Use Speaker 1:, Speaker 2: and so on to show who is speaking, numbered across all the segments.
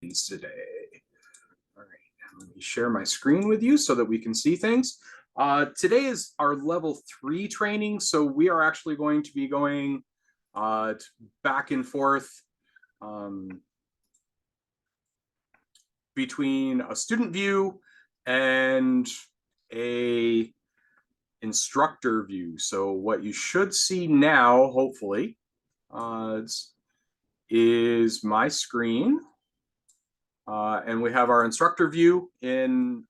Speaker 1: today. All right, let me share my screen with you so that we can see things. Today is our level 3 training, so we are actually going to be going back and forth between a student view and a instructor view. So what you should see now, hopefully, is my screen. And we have our instructor view in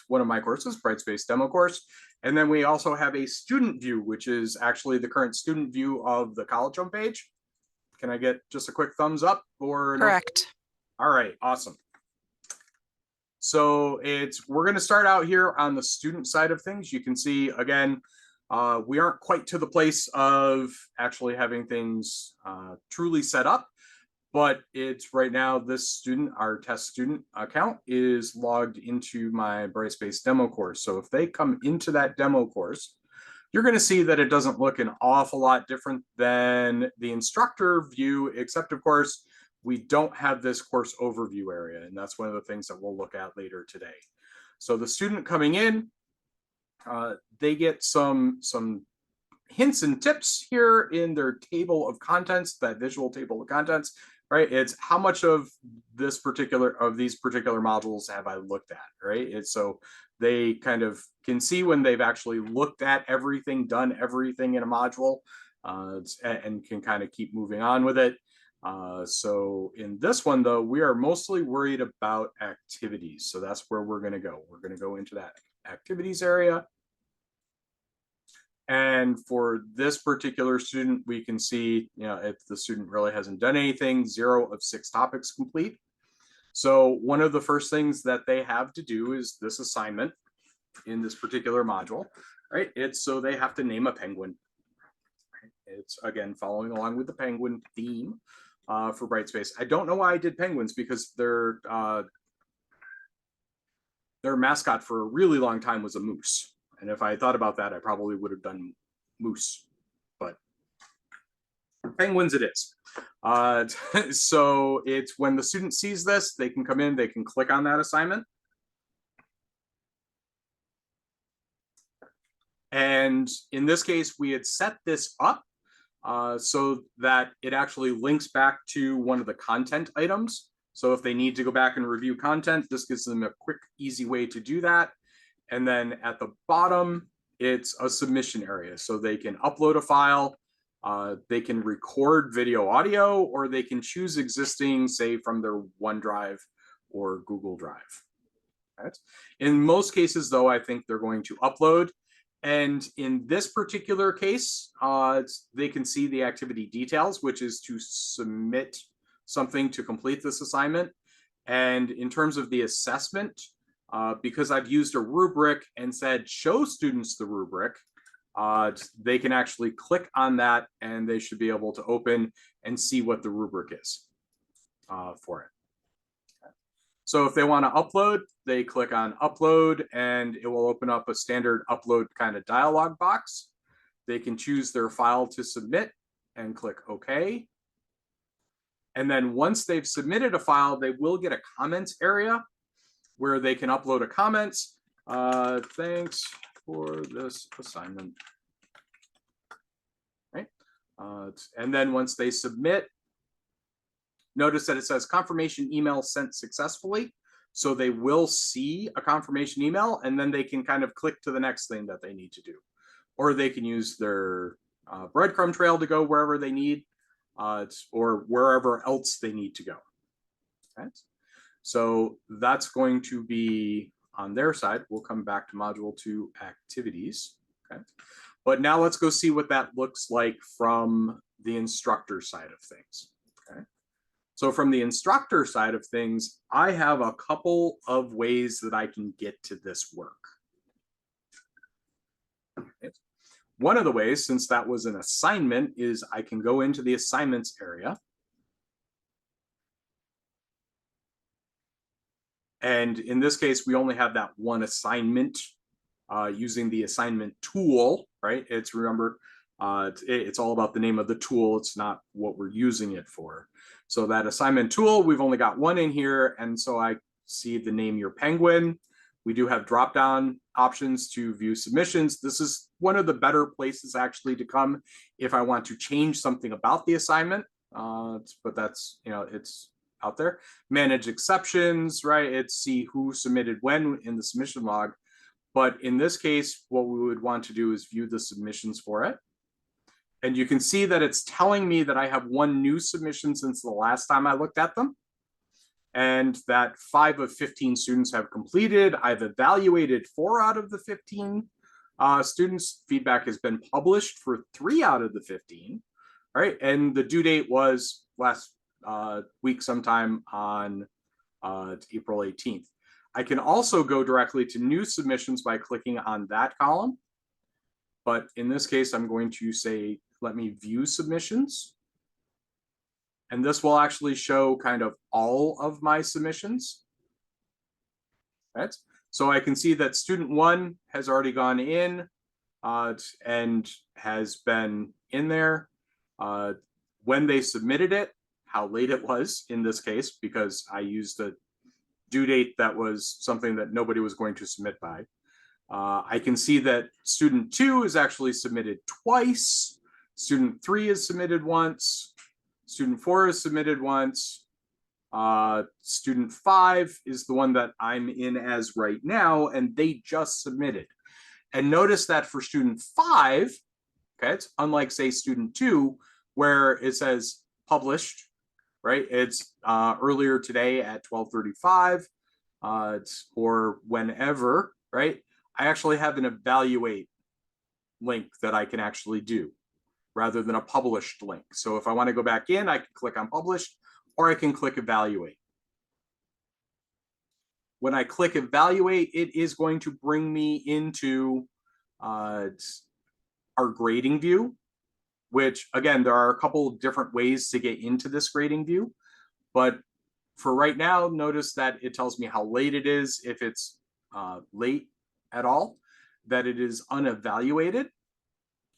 Speaker 1: one of my courses, Brightspace demo course. And then we also have a student view, which is actually the current student view of the college homepage. Can I get just a quick thumbs up? Or
Speaker 2: correct?
Speaker 1: No? All right, awesome. So we're going to start out here on the student side of things. You can see, again, we aren't quite to the place of actually having things truly set up. But it's right now, this student, our test student account, is logged into my Brightspace demo course. So if they come into that demo course, you're going to see that it doesn't look an awful lot different than the instructor view, except of course, we don't have this course overview area. And that's one of the things that we'll look at later today. So the student coming in, they get some hints and tips here in their table of contents, that visual table of contents. Right, it's how much of these particular modules have I looked at, right? It's so they kind of can see when they've actually looked at everything, done everything in a module, and can kind of keep moving on with it. So in this one, though, we are mostly worried about activities. So that's where we're going to go. We're going to go into that activities area. And for this particular student, we can see, if the student really hasn't done anything, 0 of 6 topics complete. So one of the first things that they have to do is this assignment in this particular module, right? It's so they have to name a penguin. It's, again, following along with the penguin theme for Brightspace. I don't know why I did penguins, because their mascot for a really long time was a moose. And if I thought about that, I probably would have done moose, but penguins it is. So it's when the student sees this, they can come in, they can click on that assignment. And in this case, we had set this up so that it actually links back to one of the content items. So if they need to go back and review content, this gives them a quick, easy way to do that. And then at the bottom, it's a submission area. So they can upload a file, they can record video audio, or they can choose existing, say, from their OneDrive or Google Drive. Right? In most cases, though, I think they're going to upload. And in this particular case, they can see the activity details, which is to submit something to complete this assignment. And in terms of the assessment, because I've used a rubric and said show students the rubric, they can actually click on that and they should be able to open and see what the rubric is for it. Okay. So if they want to upload, they click on upload and it will open up a standard upload kind of dialog box. They can choose their file to submit and click OK. And then once they've submitted a file, they will get a comments area where they can upload a comment. Thanks for this assignment. Right? And then once they submit, notice that it says confirmation email sent successfully. So they will see a confirmation email, and then they can kind of click to the next thing that they need to do. Or they can use their breadcrumb trail to go wherever they need, or wherever else they need to go. Okay. So that's going to be on their side. We'll come back to module 2 activities. Okay. But now let's go see what that looks like from the instructor side of things. Okay. So from the instructor side of things, I have a couple of ways that I can get to this work. Okay. One of the ways, since that was an assignment, is I can go into the assignments area. And in this case, we only have that one assignment using the assignment tool, right? It's, remember, It's all about the name of the tool. It's not what we're using it for. So that assignment tool, we've only got one in here. And so I see the name your penguin. We do have drop-down options to view submissions. This is one of the better places actually to come if I want to change something about the assignment. But that's, it's out there. Manage exceptions, right? It's see who submitted when in the submission log. But in this case, what we would want to do is view the submissions for it. And you can see that it's telling me that I have one new submission since the last time I looked at them, and that 5 of 15 students have completed. I've evaluated 4 out of the 15 students. Feedback has been published for 3 out of the 15, right? And the due date was last week sometime on April 18th. I can also go directly to new submissions by clicking on that column. But in this case, I'm going to say, let me view submissions. And this will actually show kind of all of my submissions. Right? So I can see that student 1 has already gone in and has been in there. When they submitted it, how late it was in this case, because I used a due date that was something that nobody was going to submit by. I can see that student 2 is actually submitted twice. Student 3 is submitted once. Student 4 is submitted once. Student 5 is the one that I'm in as right now, and they just submitted. And notice that for student 5, okay, it's unlike, say, student 2, where it says published, right? It's earlier today at 12:35 or whenever, right? I actually have an evaluate link that I can actually do rather than a published link. So if I want to go back in, I can click on published, or I can click evaluate. When I click evaluate, it is going to bring me into our grading view, which again, there are a couple of different ways to get into this grading view. But for right now, notice that it tells me how late it is, if it's late at all, that it is unevaluated,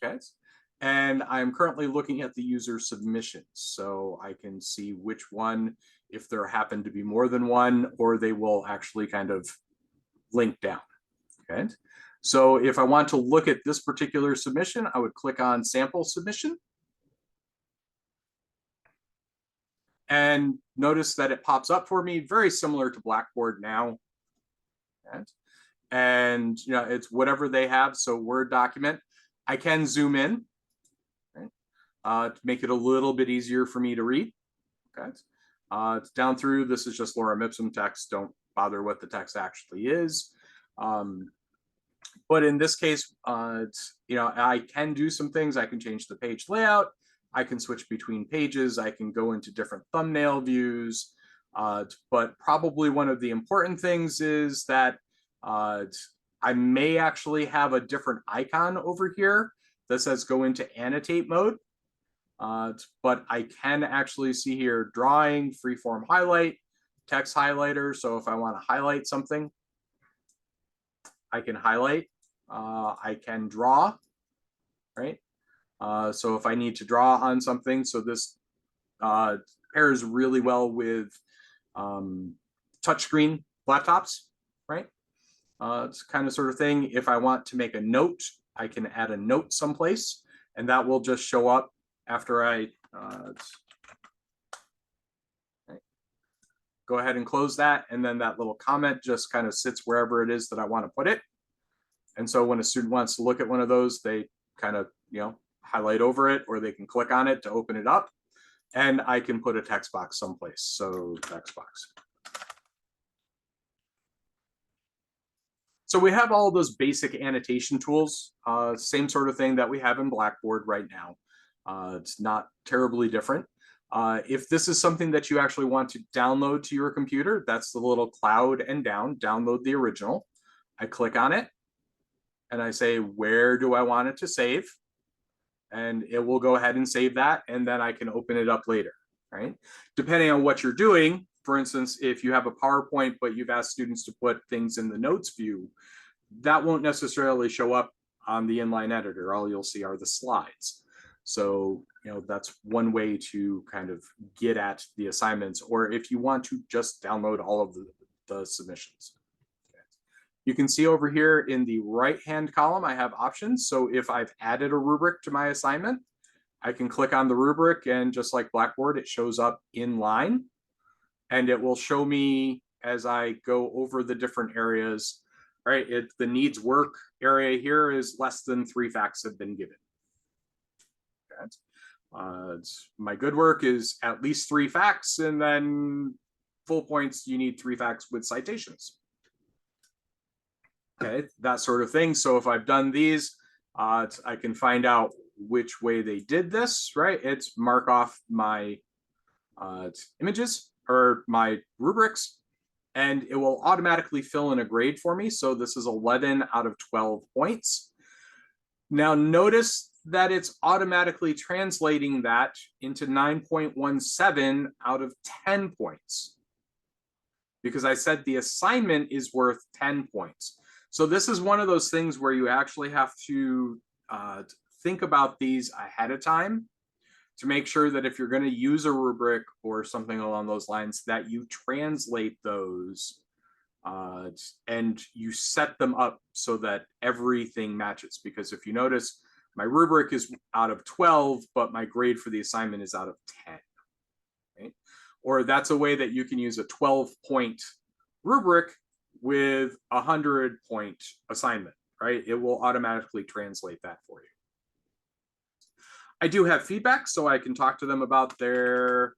Speaker 1: okay? And I'm currently looking at the user submissions. So I can see which one, if there happen to be more than one, or they will actually kind of link down, okay? So if I want to look at this particular submission, I would click on sample submission. And notice that it pops up for me, very similar to Blackboard now. Okay. And it's whatever they have, so Word document. I can zoom in, right, to make it a little bit easier for me to read. Okay. It's down through, this is just lorem ipsum text. Don't bother what the text actually is. But in this case, I can do some things. I can change the page layout. I can switch between pages. I can go into different thumbnail views. But probably one of the important things is that I may actually have a different icon over here that says go into annotate mode. But I can actually see here drawing, freeform highlight, text highlighter. So if I want to highlight something, I can highlight. I can draw, right? So if I need to draw on something, so this pairs really well with touchscreen laptops, right? It's kind of sort of thing. If I want to make a note, I can add a note someplace, and that will just show up after I go ahead and close that. And then that little comment just kind of sits wherever it is that I want to put it. And so when a student wants to look at one of those, they kind of, highlight over it, or they can click on it to open it up. And I can put a text box someplace. So text box. So we have all those basic annotation tools, same sort of thing that we have in Blackboard right now. It's not terribly different. If this is something that you actually want to download to your computer, that's the little cloud and download the original. I click on it and I say, where do I want it to save? And it will go ahead and save that, and then I can open it up later, right? Depending on what you're doing, for instance, if you have a PowerPoint, but you've asked students to put things in the notes view, that won't necessarily show up on the inline editor. All you'll see are the slides. So, that's one way to kind of get at the assignments, or if you want to just download all of the submissions. You can see over here in the right-hand column, I have options. So if I've added a rubric to my assignment, I can click on the rubric, and just like Blackboard, it shows up in line, and it will show me as I go over the different areas, right? The needs work area here is less than 3 facts have been given. My good work is at least 3 facts, and then full points, you need 3 facts with citations. Okay, that sort of thing. So if I've done these, I can find out which way they did this, right? It's mark off my images or my rubrics, and it will automatically fill in a grade for me. So this is 11 out of 12 points. Now notice that it's automatically translating that into 9.17 out of 10 points, because I said the assignment is worth 10 points. So this is one of those things where you actually have to think about these ahead of time to make sure that if you're going to use a rubric or something along those lines, that you translate those and you set them up so that everything matches. Because if you notice, my rubric is out of 12, but my grade for the assignment is out of 10. Right? Or that's a way that you can use a 12-point rubric with a 100-point assignment, right? It will automatically translate that for you. I do have feedback, so I can talk to them about their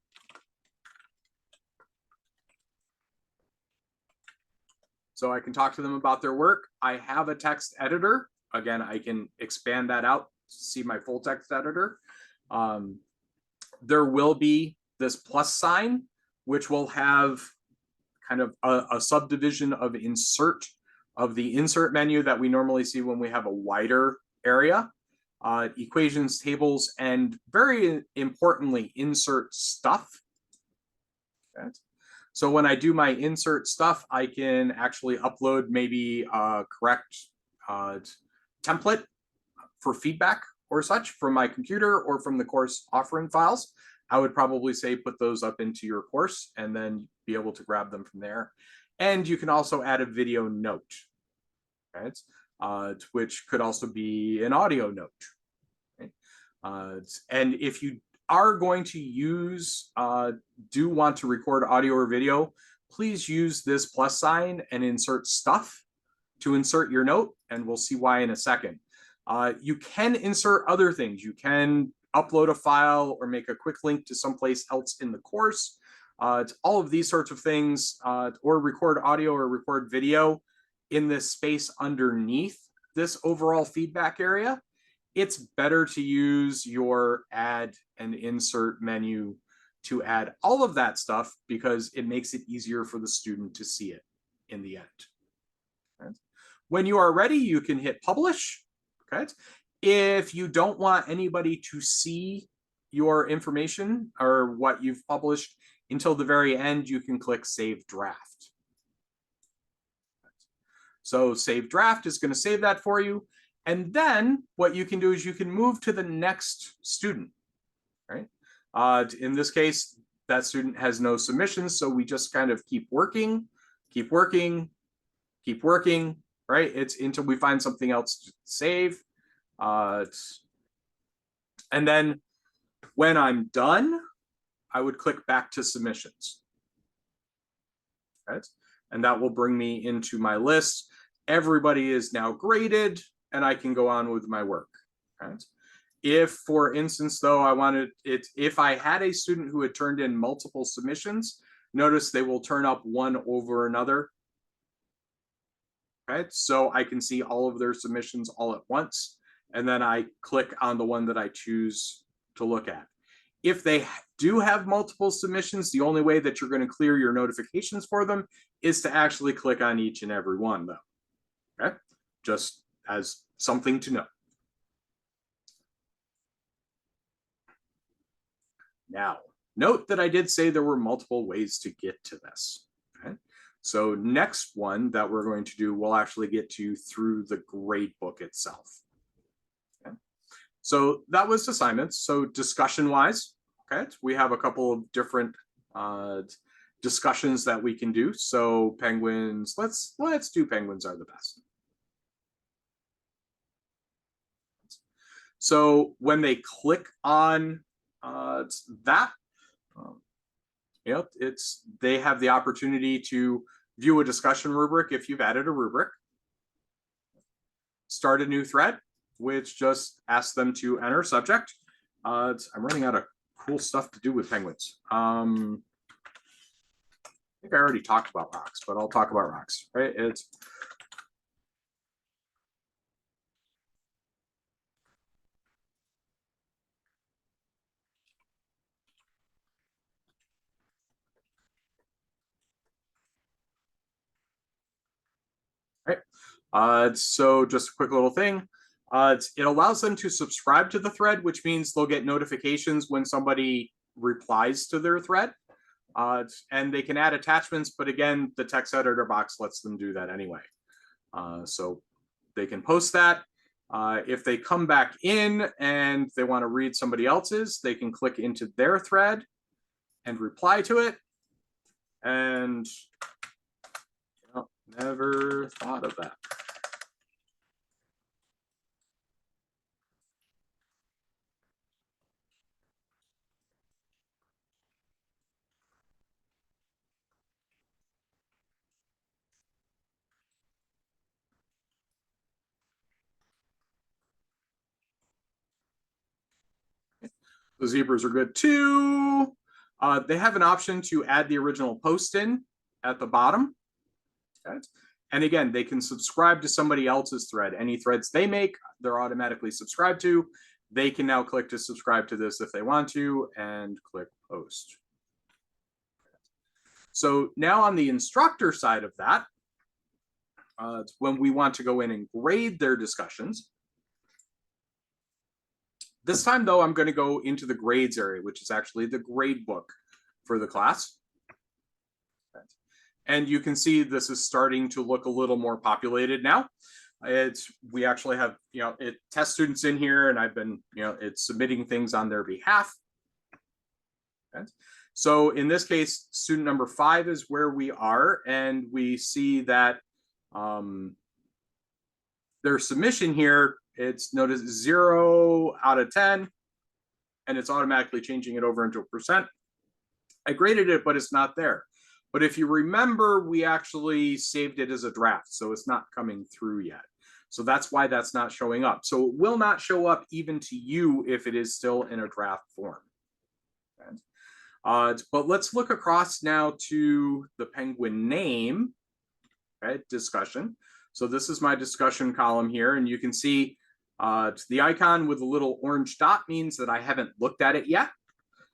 Speaker 1: work. I have a text editor. Again, I can expand that out to see my full text editor. There will be this plus sign, which will have kind of a subdivision of insert, of the insert menu that we normally see when we have a wider area. Equations, tables, and very importantly, insert stuff. Okay. So when I do my insert stuff, I can actually upload maybe a correct template for feedback or such from my computer or from the course offering files. I would probably say put those up into your course and then be able to grab them from there. And you can also add a video note, right? Which could also be an audio note. Right? And if you are going to use, do want to record audio or video, please use this plus sign and insert stuff to insert your note, and we'll see why in a second. You can insert other things. You can upload a file or make a quick link to someplace else in the course. All of these sorts of things, or record audio or record video in this space underneath this overall feedback area. It's better to use your add and insert menu to add all of that stuff, because it makes it easier for the student to see it in the end. Okay. When you are ready, you can hit publish. Okay. If you don't want anybody to see your information or what you've published until the very end, you can click Save Draft. So Save Draft is going to save that for you. And then what you can do is you can move to the next student, right? In this case, that student has no submissions, so we just kind of keep working, right? It's until we find something else to save. And then when I'm done, I would click back to submissions. Right? And that will bring me into my list. Everybody is now graded, and I can go on with my work. Right? If, for instance, though, I wanted it, if I had a student who had turned in multiple submissions, notice they will turn up one over another. Right? So I can see all of their submissions all at once, and then I click on the one that I choose to look at. If they do have multiple submissions, the only way that you're going to clear your notifications for them is to actually click on each and every one, though. Okay? Just as something to know. Now, note that I did say there were multiple ways to get to this. Okay? So next one that we're going to do, we'll actually get to through the grade book itself. Okay? So that was assignments. So discussion wise, okay, we have a couple of different discussions that we can do. So penguins, let's do penguins are the best. So when they click on that, they have the opportunity to view a discussion rubric if you've added a rubric. Start a new thread, which just asks them to enter subject. I'm running out of cool stuff to do with penguins. I think I already talked about rocks, but I'll talk about rocks, right? It's right. So just a quick little thing. It allows them to subscribe to the thread, which means they'll get notifications when somebody replies to their thread. And they can add attachments, but again, the text editor box lets them do that anyway. So they can post that. If they come back in and they want to read somebody else's, they can click into their thread and reply to it. And never thought of that. The zebras are good too. They have an option to add the original post in at the bottom. Okay. And again, they can subscribe to somebody else's thread. Any threads they make, they're automatically subscribed to. They can now click to subscribe to this if they want to and click post. So now on the instructor side of that, when we want to go in and grade their discussions. This time, though, I'm going to go into the grades area, which is actually the grade book for the class. And you can see this is starting to look a little more populated now. We actually have, test students in here, and I've been, it's submitting things on their behalf. Okay. So in this case, student number 5 is where we are, and we see that their submission here, it's noticed 0 out of 10, and it's automatically changing it over into a percent. I graded it, but it's not there. But if you remember, we actually saved it as a draft, so it's not coming through yet. So that's why that's not showing up. So it will not show up even to you if it is still in a draft form. Okay. But let's look across now to the penguin name, okay, discussion. So this is my discussion column here, and you can see the icon with a little orange dot means that I haven't looked at it yet.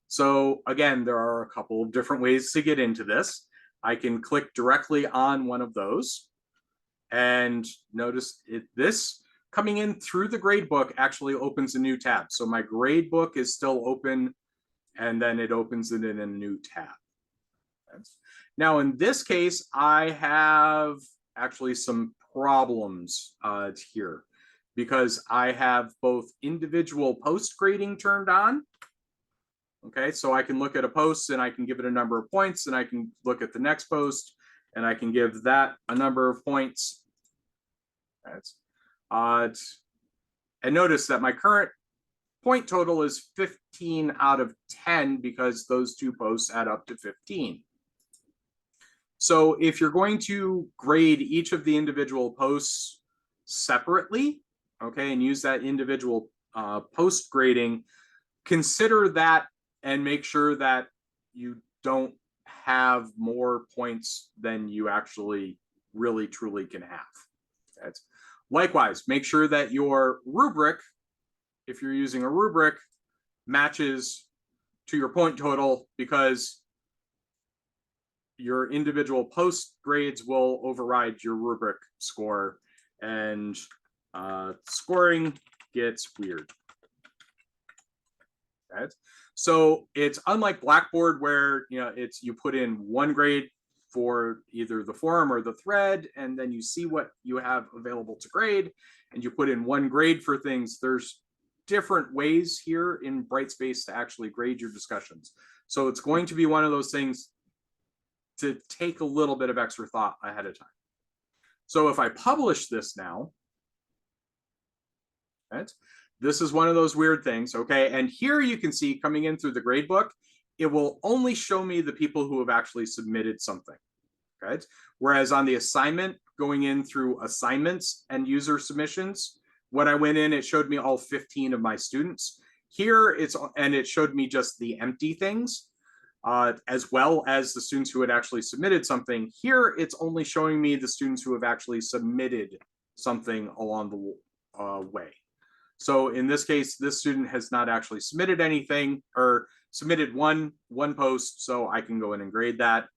Speaker 1: So again, there are a couple of different ways to get into this. I can click directly on one of those, and notice this coming in through the gradebook actually opens a new tab. So my gradebook is still open, and then it opens it in a new tab. Now in this case, I have actually some problems here, because I have both individual post grading turned on. Okay, so I can look at a post and I can give it a number of points, and I can look at the next post and I can give that a number of points. And notice that my current point total is 15 out of 10 because those 2 posts add up to 15. So if you're going to grade each of the individual posts separately, okay, and use that individual post grading, consider that and make sure that you don't have more points than you actually really truly can have. Likewise, make sure that your rubric, if you're using a rubric, matches to your point total, because your individual post grades will override your rubric score, and scoring gets weird. Right? So it's unlike Blackboard, where you put in 1 grade for either the forum or the thread, and then you see what you have available to grade, and you put in 1 grade for things. There's different ways here in Brightspace to actually grade your discussions. So it's going to be one of those things to take a little bit of extra thought ahead of time. So if I publish this now, right, this is one of those weird things, okay? And here you can see coming in through the gradebook, it will only show me the people who have actually submitted something, right? Whereas on the assignment, going in through assignments and user submissions, when I went in, it showed me all 15 of my students. Here, it showed me just the empty things, as well as the students who had actually submitted something. Here, it's only showing me the students who have actually submitted something along the way. So in this case, this student has not actually submitted anything or submitted one post, so I can go in and grade that,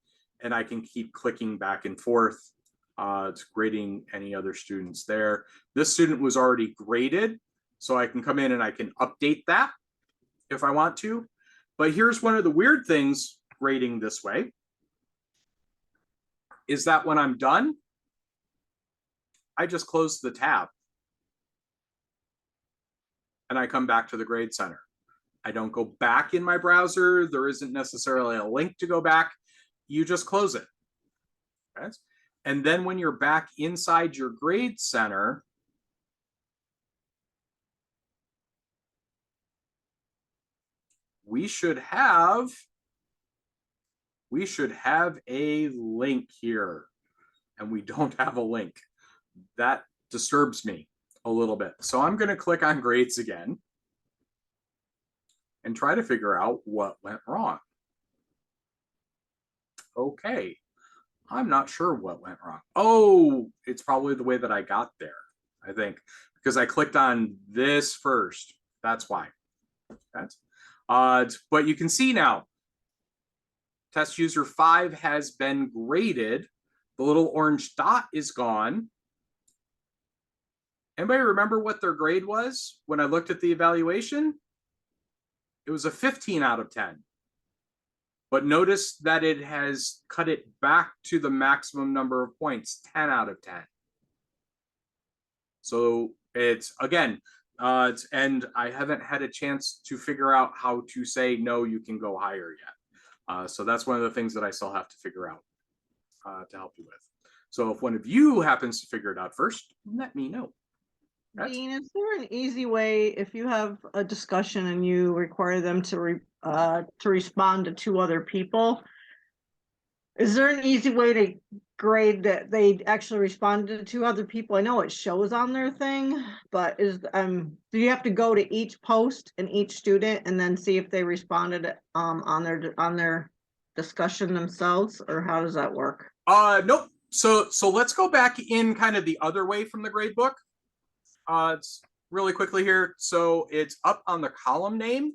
Speaker 1: and I can keep clicking back and forth to grading any other students there. This student was already graded, so I can come in and I can update that if I want to. But here's one of the weird things grading this way, is that when I'm done, I just close the tab and I come back to the grade center. I don't go back in my browser. There isn't necessarily a link to go back. You just close it. Okay? And then when you're back inside your grade center, we should have a link here, and we don't have a link. That disturbs me a little bit. So I'm going to click on grades again and try to figure out what went wrong. Okay, I'm not sure what went wrong. Oh, it's probably the way that I got there, I think, because I clicked on this first. That's why. But you can see now, test user 5 has been graded. The little orange dot is gone. Anybody remember what their grade was when I looked at the evaluation? It was a 15 out of 10. But notice that it has cut it back to the maximum number of points, 10 out of 10. So it's, again, and I haven't had a chance to figure out how to say, no, you can go higher yet. So that's one of the things that I still have to figure out to help you with. So if one of you happens to figure it out first, let me know.
Speaker 2: Dean, is there an easy way if you have a discussion and you require them to respond to 2 other people? Is there an easy way to grade that they actually responded to 2 other people? I know it shows on their thing, but do you have to go to each post and each student and then see if they responded on their discussion themselves, or how does that work?
Speaker 1: Nope. So let's go back in kind of the other way from the grade book. It's really quickly here. So it's up on the column name.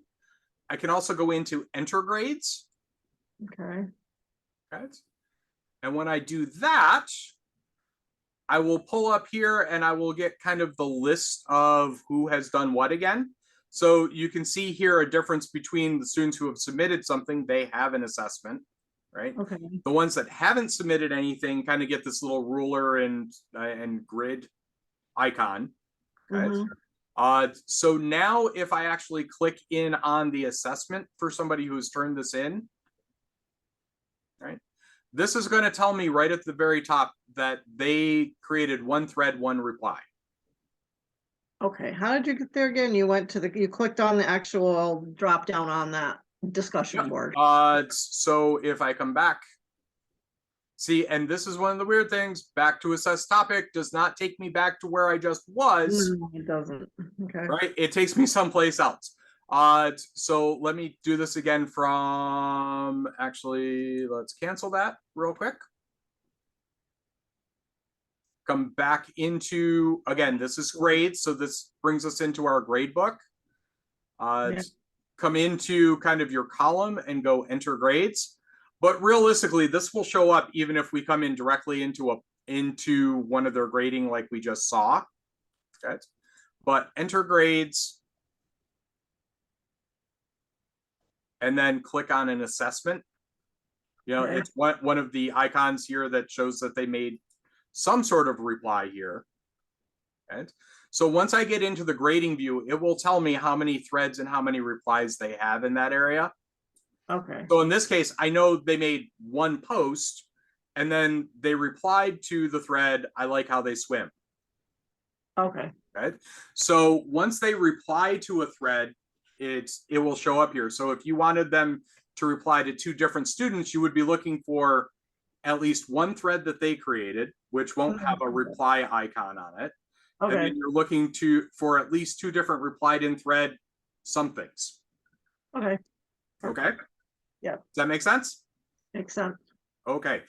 Speaker 1: I can also go into enter grades.
Speaker 2: Okay.
Speaker 1: And when I do that, I will pull up here and I will get kind of the list of who has done what again. So you can see here a difference between the students who have submitted something, they have an assessment, right?
Speaker 2: Okay.
Speaker 1: The ones that haven't submitted anything kind of get this little ruler and grid icon. Okay. So now if I actually click in on the assessment for somebody who's turned this in, right, this is going to tell me right at the very top that they created 1 thread, 1 reply.
Speaker 2: Okay, how did you get there again? You clicked on the actual drop down on that discussion board.
Speaker 1: So if I come back, see, and this is one of the weird things, back to assess topic does not take me back to where I just was.
Speaker 2: No, it doesn't. Okay.
Speaker 1: Right? It takes me someplace else. So let me do this again from, actually, let's cancel that real quick. Come back into, again, this is grades. So this brings us into our grade book. Yeah. Come into kind of your column and go enter grades. But realistically, this will show up even if we come in directly into one of their grading like we just saw. Okay. But enter grades. And then click on an assessment. You know, okay. It's one of the icons here that shows that they made some sort of reply here. Okay. So once I get into the grading view, it will tell me how many threads and how many replies they have in that area.
Speaker 2: Okay.
Speaker 1: So in this case, I know they made one post and then they replied to the thread, I like how they swim.
Speaker 2: Okay.
Speaker 1: Right? So once they reply to a thread, it will show up here. So if you wanted them to reply to two different students, you would be looking for at least one thread that they created, which won't have a reply icon on it. And
Speaker 2: Okay.
Speaker 1: then you're looking for at least two different replied in thread somethings.
Speaker 2: Okay.
Speaker 1: Okay.
Speaker 2: Yeah.
Speaker 1: Does that make sense?
Speaker 2: Makes sense.
Speaker 1: Okay.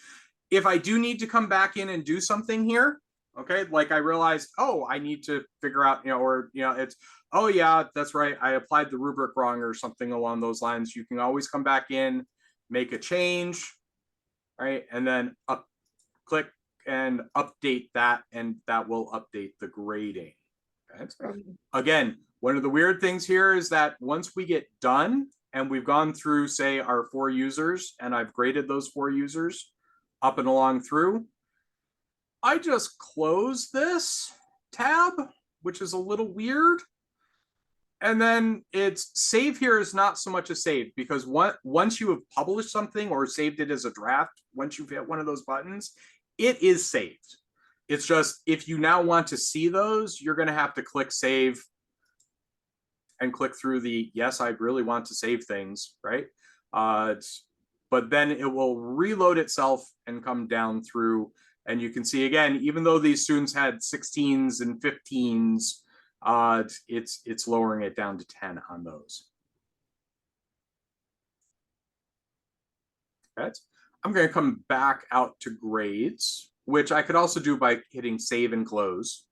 Speaker 1: If I do need to come back in and do something here, okay, like I realized, oh, I need to figure out, it's, oh yeah, that's right, I applied the rubric wrong or something along those lines. You can always come back in, make a change, right? And then click and update that, and that will update the grading. Okay? Again, one of the weird things here is that once we get done and we've gone through, say, our 4 users, and I've graded those 4 users up and along through, I just close this tab, which is a little weird. And then it's save here is not so much a save, because once you have published something or saved it as a draft, once you've hit one of those buttons, it is saved. It's just, if you now want to see those, you're going to have to click save and click through the, yes, I really want to save things, right? But then it will reload itself and come down through. And you can see, again, even though these students had 16s and 15s, it's lowering it down to 10 on those. Okay. I'm going to come back out to grades, which I could also do by hitting save and close.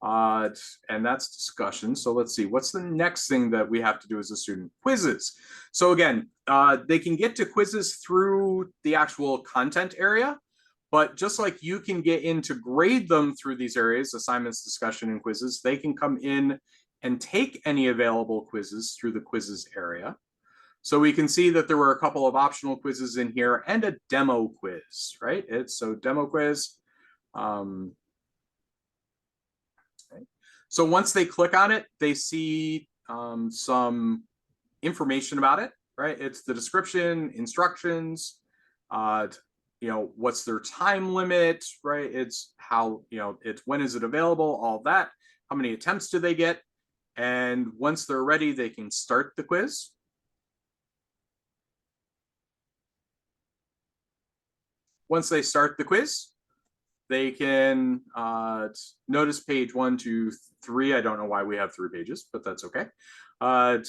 Speaker 1: And that's discussion. So let's see, what's the next thing that we have to do as a student? Quizzes. So again, they can get to quizzes through the actual content area, but just like you can get in to grade them through these areas, assignments, discussion, and quizzes, they can come in and take any available quizzes through the quizzes area. So we can see that there were a couple of optional quizzes in here and a demo quiz, right? So demo quiz. So once they click on it, they see some information about it, right? It's the description, instructions, what's their time limit, right? It's how, it's when is it available, all that. How many attempts do they get? And once they're ready, they can start the quiz. Once they start the quiz, they can notice page 1, 2, 3. I don't know why we have 3 pages, but that's okay. I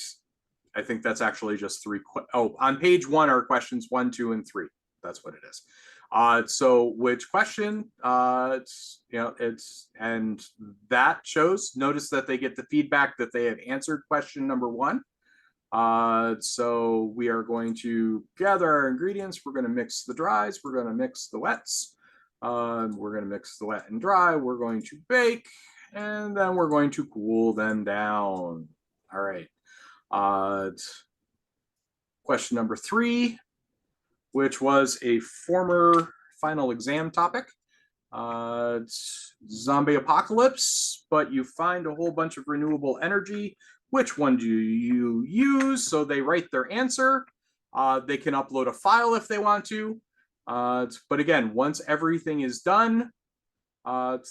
Speaker 1: think that's actually just 3. On page 1 are questions 1, 2, and 3. That's what it is. So which question, and that shows, notice that they get the feedback that they have answered question number 1. So we are going to gather our ingredients. We're going to mix the dries. We're going to mix the wets. We're going to mix the wet and dry. We're going to bake, and then we're going to cool them down. All right. Question number 3, which was a former final exam topic. It's zombie apocalypse, but you find a whole bunch of renewable energy. Which one do you use? So they write their answer. They can upload a file if they want to. But again, once everything is done,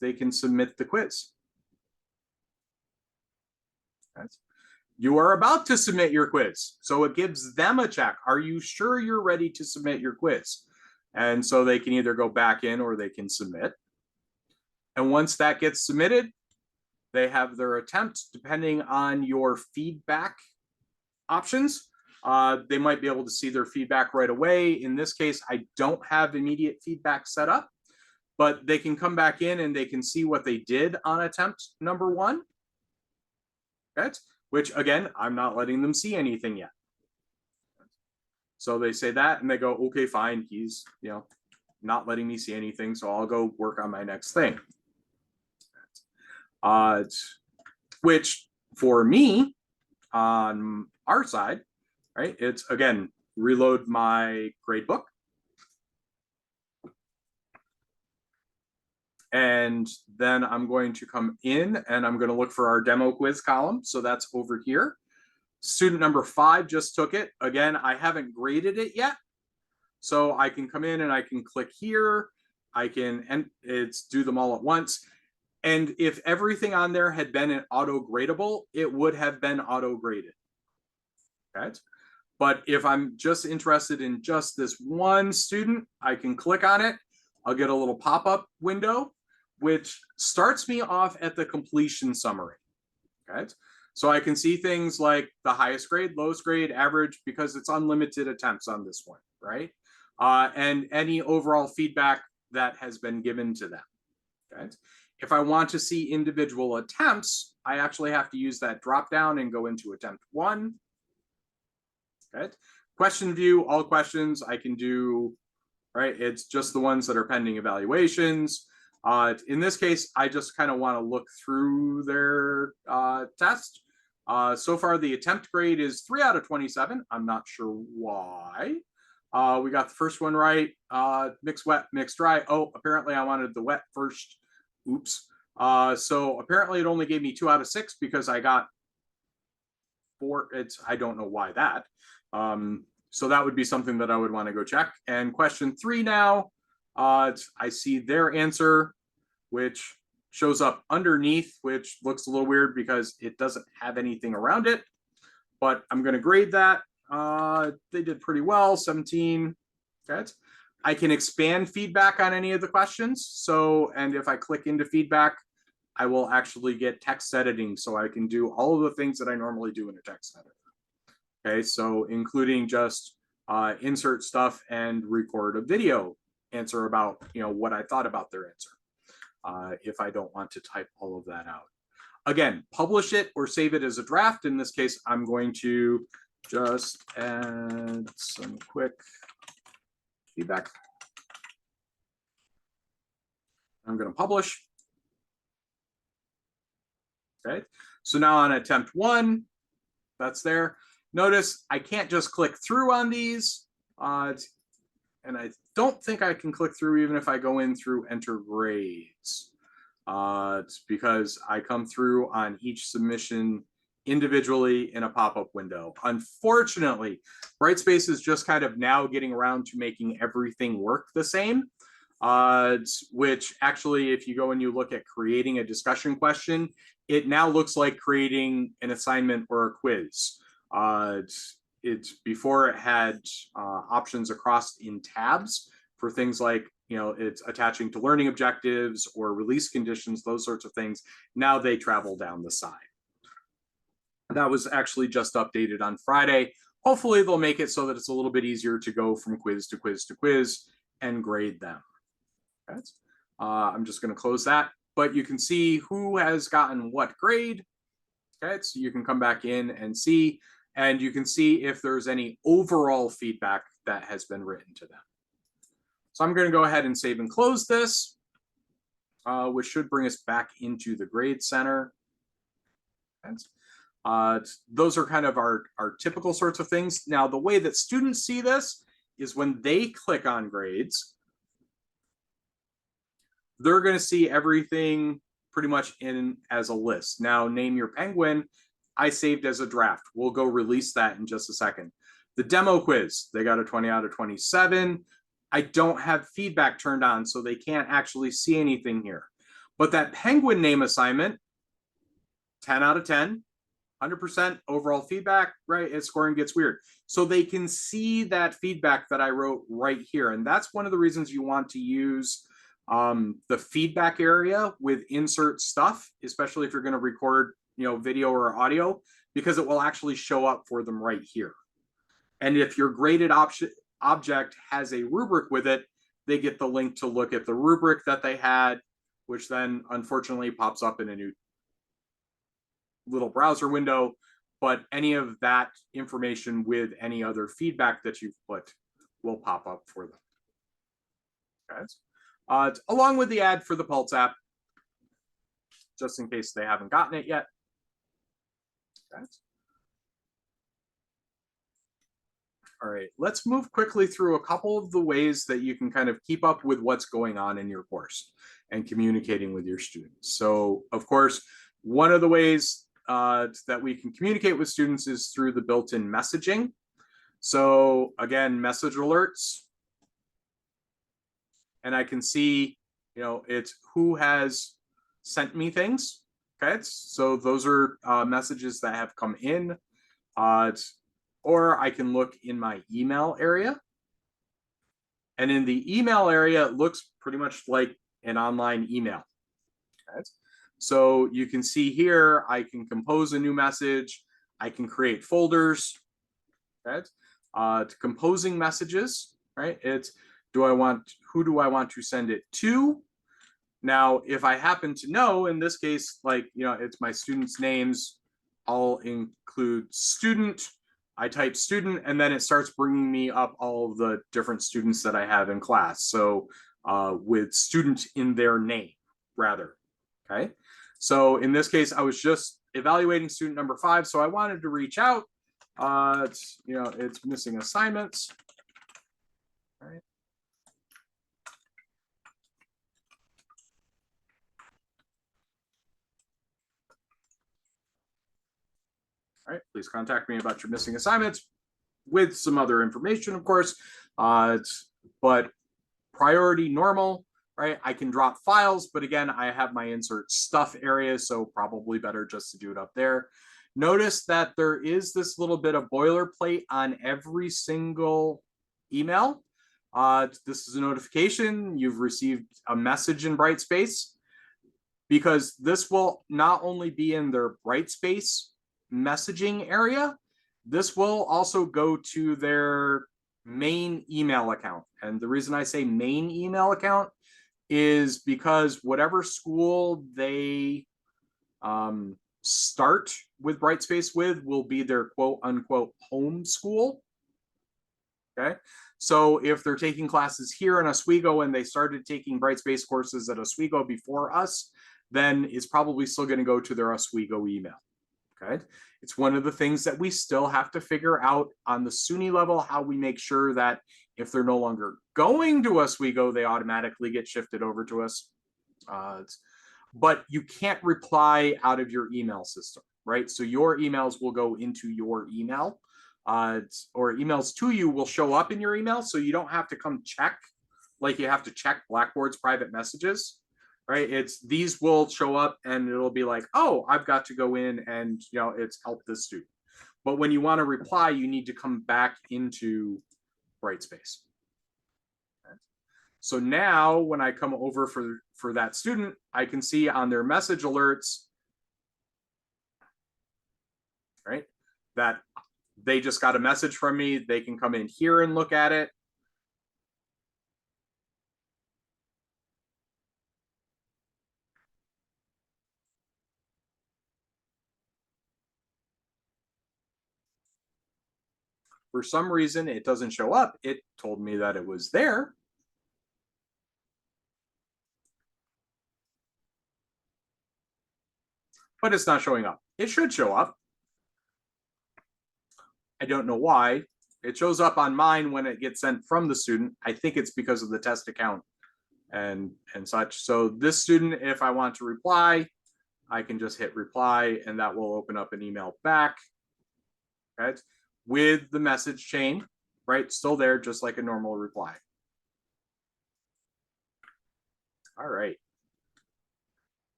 Speaker 1: they can submit the quiz. You are about to submit your quiz. So it gives them a check. Are you sure you're ready to submit your quiz? And so they can either go back in or they can submit. And once that gets submitted, they have their attempt, depending on your feedback options. They might be able to see their feedback right away. In this case, I don't have immediate feedback set up, but they can come back in and they can see what they did on attempt number 1. Okay. Which again, I'm not letting them see anything yet. So they say that and they go, okay, fine. He's, not letting me see anything. So I'll go work on my next thing. Which for me on our side, right? It's again, reload my grade book. And then I'm going to come in and I'm going to look for our demo quiz column. So that's over here. Student number 5 just took it. Again, I haven't graded it yet. So I can come in and I can click here. I can, and it's do them all at once. And if everything on there had been an auto gradable, it would have been auto graded. Okay. But if I'm just interested in just this one student, I can click on it. I'll get a little pop-up window, which starts me off at the completion summary. Okay. So I can see things like the highest grade, lowest grade, average, because it's unlimited attempts on this one, right? And any overall feedback that has been given to them. Okay. If I want to see individual attempts, I actually have to use that drop down and go into attempt 1. Okay. Question view, all questions I can do, right? It's just the ones that are pending evaluations. In this case, I just kind of want to look through their test. So far, the attempt grade is 3 out of 27. I'm not sure why. We got the first one right. Mixed wet, mixed dry. Oh, apparently I wanted the wet first. Oops. So apparently it only gave me 2 out of 6 because I got 4. I don't know why that. So that would be something that I would want to go check. And question 3 now, I see their answer, which shows up underneath, which looks a little weird because it doesn't have anything around it. But I'm going to grade that. They did pretty well, 17. Okay. I can expand feedback on any of the questions. So, and if I click into feedback, I will actually get text editing. So I can do all of the things that I normally do in a text editor. Okay, so including just insert stuff and record a video answer about, what I thought about their answer. If I don't want to type all of that out. Again, publish it or save it as a draft. In this case, I'm going to just add some quick feedback. I'm going to publish. Okay, so now on attempt 1, that's there. Notice I can't just click through on these, and I don't think I can click through even if I go in through enter grades. It's because I come through on each submission individually in a pop-up window. Unfortunately, Brightspace is just kind of now getting around to making everything work the same, which actually, if you go and you look at creating a discussion question, it now looks like creating an assignment or a quiz. It's before it had options across in tabs for things like, it's attaching to learning objectives or release conditions, those sorts of things. Now they travel down the side. That was actually just updated on Friday. Hopefully they'll make it so that it's a little bit easier to go from quiz to quiz to quiz and grade them. Okay. I'm just going to close that, but you can see who has gotten what grade. Okay, so you can come back in and see, and you can see if there's any overall feedback that has been written to them. So I'm going to go ahead and save and close this, which should bring us back into the grade center. Those are kind of our typical sorts of things. Now, the way that students see this is when they click on grades, they're going to see everything pretty much in as a list. Now, name your penguin, I saved as a draft. We'll go release that in just a second. The demo quiz, they got a 20 out of 27. I don't have feedback turned on, so they can't actually see anything here. But that penguin name assignment, 10 out of 10, 100% overall feedback, right? Its scoring gets weird. So they can see that feedback that I wrote right here. And that's one of the reasons you want to use the feedback area with insert stuff, especially if you're going to record, video or audio, because it will actually show up for them right here. And if your graded object has a rubric with it, they get the link to look at the rubric that they had, which then unfortunately pops up in a new little browser window. But any of that information with any other feedback that you've put will pop up for them. Okay. Along with the ad for the Pulse app, just in case they haven't gotten it yet. Okay. All right, let's move quickly through a couple of the ways that you can kind of keep up with what's going on in your course and communicating with your students. So, of course, one of the ways that we can communicate with students is through the built-in messaging. So, again, message alerts. And I can see, it's who has sent me things. Okay, so those are messages that have come in. Or I can look in my email area. And in the email area, it looks pretty much like an online email. Okay. So you can see here, I can compose a new message. I can create folders. Okay. To composing messages, right? It's who do I want to send it to? Now, if I happen to know, in this case, it's my students' names, I'll include student. I type student, and then it starts bringing me up all of the different students that I have in class. So with student in their name, rather. Okay. So in this case, I was just evaluating student number 5. So I wanted to reach out. It's missing assignments. All right. All right, please contact me about your missing assignments with some other information, of course. But priority normal, right? I can drop files, but again, I have my insert stuff area, so probably better just to do it up there. Notice that there is this little bit of boilerplate on every single email. This is a notification. You've received a message in Brightspace, because this will not only be in their Brightspace messaging area, this will also go to their main email account. And the reason I say main email account is because whatever school they start with Brightspace with will be their quote unquote home school. Okay. So if they're taking classes here in Oswego and they started taking Brightspace courses at Oswego before us, then it's probably still going to go to their Oswego email. Okay. It's one of the things that we still have to figure out on the SUNY level, how we make sure that if they're no longer going to Oswego, they automatically get shifted over to us. But you can't reply out of your email system, right? So your emails will go into your email, or emails to you will show up in your email. So you don't have to come check, like you have to check Blackboard's private messages, right? These will show up and it'll be like, oh, I've got to go in and, it's help this student. But when you want to reply, you need to come back into Brightspace. Okay. So now when I come over for that student, I can see on their message alerts, right, that they just got a message from me. They can come in here and look at it. For some reason, it doesn't show up. It told me that it was there. But it's not showing up. It should show up. I don't know why. It shows up on mine when it gets sent from the student. I think it's because of the test account and such. So this student, if I want to reply, I can just hit reply and that will open up an email back, right, with the message chain, right, still there, just like a normal reply. All right.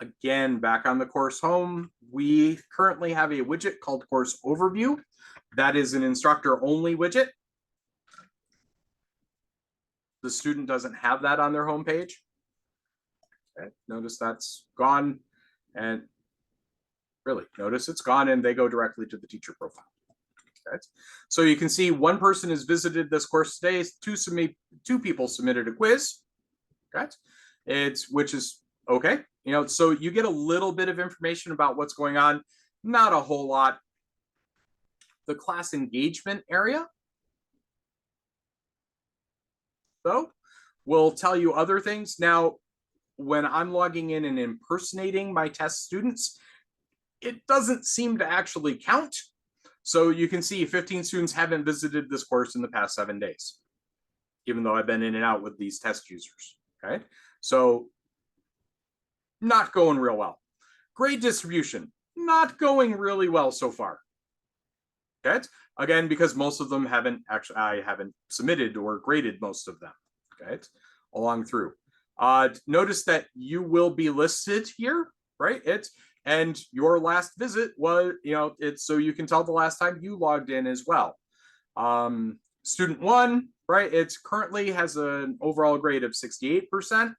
Speaker 1: Again, back on the course home, we currently have a widget called Course Overview. That is an instructor only widget. The student doesn't have that on their home page. Okay. Notice that's gone, and really notice it's gone and they go directly to the teacher profile. Okay. So you can see one person has visited this course today. Two people submitted a quiz. Okay. Which is okay. So you get a little bit of information about what's going on, not a whole lot. The class engagement area, though, will tell you other things. Now, when I'm logging in and impersonating my test students, it doesn't seem to actually count. So you can see 15 students haven't visited this course in the past 7 days, even though I've been in and out with these test users. Okay, so not going real well. Grade distribution, not going really well so far. Okay, again, because most of them I haven't submitted or graded most of them. Okay, along through. Notice that you will be listed here, right? And your last visit was, it's so you can tell the last time you logged in as well. Student one, right? It's currently has an overall grade of 68%.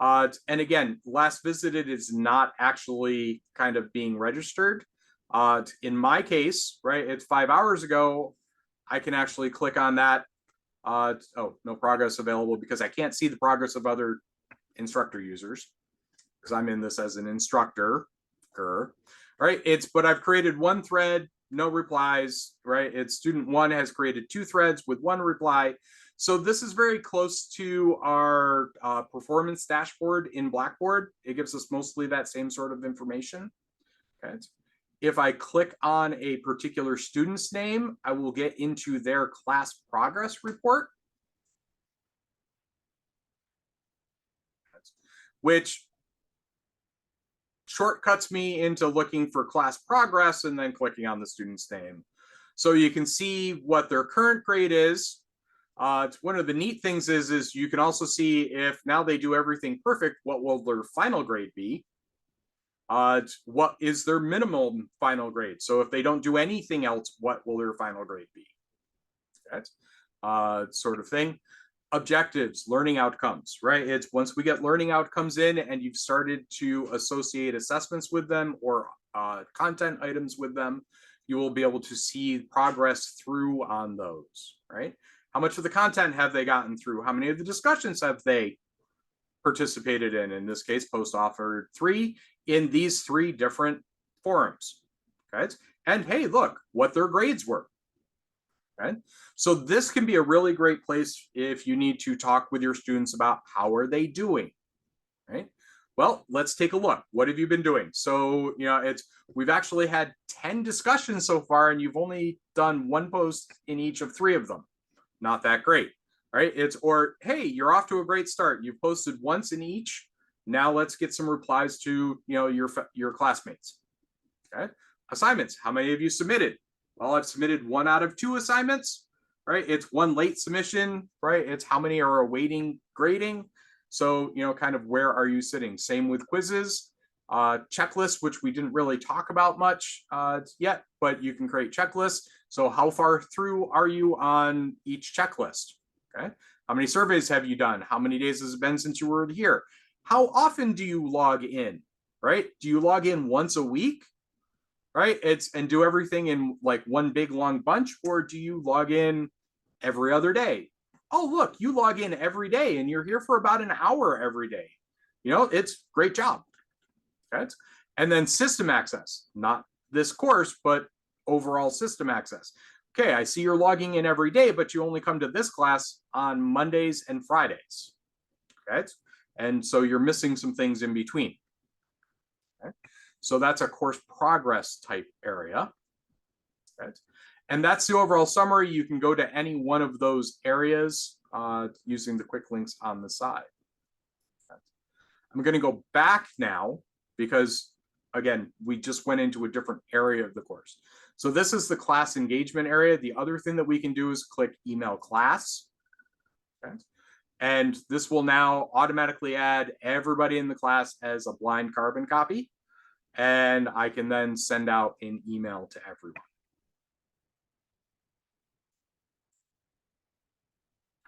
Speaker 1: And again, last visited is not actually kind of being registered. In my case, right, it's 5 hours ago. I can actually click on that. Oh, no progress available because I can't see the progress of other instructor users because I'm in this as an instructor. Right, but I've created one thread, no replies, right? It's student one has created 2 threads with 1 reply. So this is very close to our performance dashboard in Blackboard. It gives us mostly that same sort of information. Okay. If I click on a particular student's name, I will get into their class progress report, which shortcuts me into looking for class progress and then clicking on the student's name. So you can see what their current grade is. One of the neat things is you can also see if now they do everything perfect, what will their final grade be? What is their minimum final grade? So if they don't do anything else, what will their final grade be? That sort of thing. Objectives, learning outcomes, right? It's once we get learning outcomes in and you've started to associate assessments with them or content items with them, you will be able to see progress through on those, right? How much of the content have they gotten through? How many of the discussions have they participated in? In this case, post offered 3 in these 3 different forums, okay? And hey, look what their grades were. Okay, so this can be a really great place if you need to talk with your students about how are they doing, right? Well, let's take a look. What have you been doing? So, we've actually had 10 discussions so far, and you've only done 1 post in each of 3 of them. Not that great, right? Or, hey, you're off to a great start. You've posted once in each. Now let's get some replies to, your classmates. Okay, assignments. How many of you submitted? Well, I've submitted 1 out of 2 assignments, right? It's 1 late submission, right? It's how many are awaiting grading. So, kind of where are you sitting? Same with quizzes, checklists, which we didn't really talk about much yet, but you can create checklists. So how far through are you on each checklist? Okay. How many surveys have you done? How many days has it been since you were here? How often do you log in, right? Do you log in once a week? Right? And do everything in like one big long bunch, or do you log in every other day? Oh, look, you log in every day and you're here for about an hour every day. It's great job. Okay. And then system access, not this course, but overall system access. Okay, I see you're logging in every day, but you only come to this class on Mondays and Fridays. Okay. And so you're missing some things in between. Okay. So that's a course progress type area. Right? And that's the overall summary. You can go to any one of those areas using the quick links on the side. Right? I'm going to go back now because, again, we just went into a different area of the course. So this is the class engagement area. The other thing that we can do is click email class. Okay? And this will now automatically add everybody in the class as a blind carbon copy. And I can then send out an email to everyone.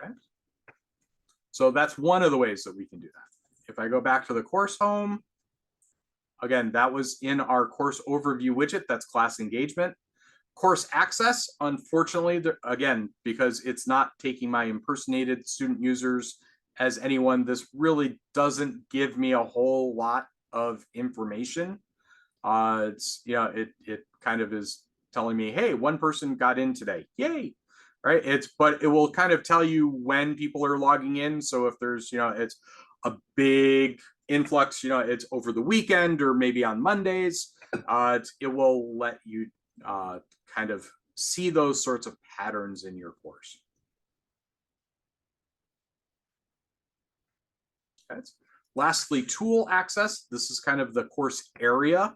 Speaker 1: Okay. So that's one of the ways that we can do that. If I go back to the course home, again, that was in our course overview widget. That's class engagement. Course access, unfortunately, again, because it's not taking my impersonated student users as anyone, this really doesn't give me a whole lot of information. It kind of is telling me, hey, 1 person got in today, yay, right? But it will kind of tell you when people are logging in. So if there's, it's a big influx, it's over the weekend or maybe on Mondays. it will let you kind of see those sorts of patterns in your course. Okay. Lastly, tool access. This is kind of the course area.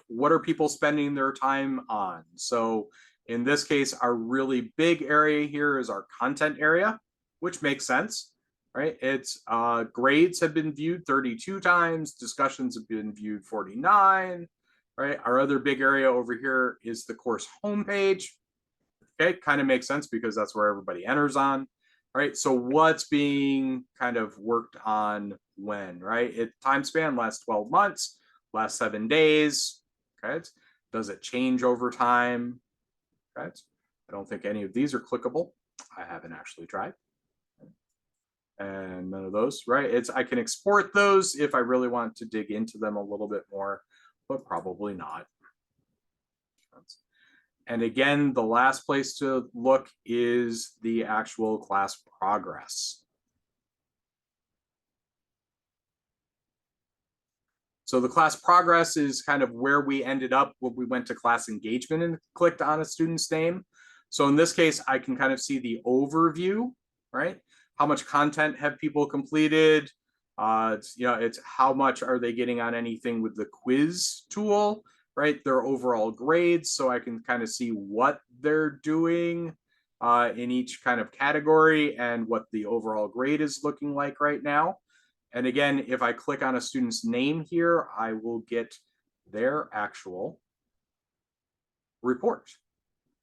Speaker 1: What are people spending their time on? So in this case, our really big area here is our content area, which makes sense, right? It's grades have been viewed 32 times, discussions have been viewed 49, right? Our other big area over here is the course homepage. Okay, kind of makes sense because that's where everybody enters on, right? So what's being kind of worked on when, right? Time span last 12 months, last 7 days, okay? Does it change over time? Okay. I don't think any of these are clickable. I haven't actually tried. And none of those, right? I can export those if I really want to dig into them a little bit more, but probably not. And again, the last place to look is the actual class progress. So the class progress is kind of where we ended up when we went to class engagement and clicked on a student's name. So in this case, I can kind of see the overview, right? How much content have people completed? It's how much are they getting on anything with the quiz tool, right? Their overall grades, so I can kind of see what they're doing in each kind of category and what the overall grade is looking like right now. And again, if I click on a student's name here, I will get their actual report.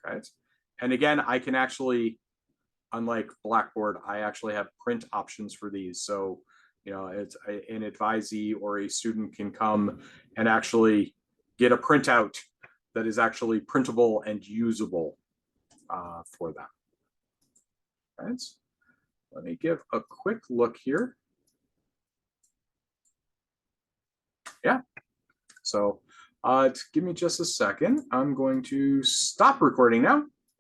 Speaker 1: Okay. And again, I can actually, unlike Blackboard, I actually have print options for these. So, it's an advisee or a student can come and actually get a printout that is actually printable and usable for them. Right. Let me give a quick look here. Yeah. So give me just a second. I'm going to stop recording now.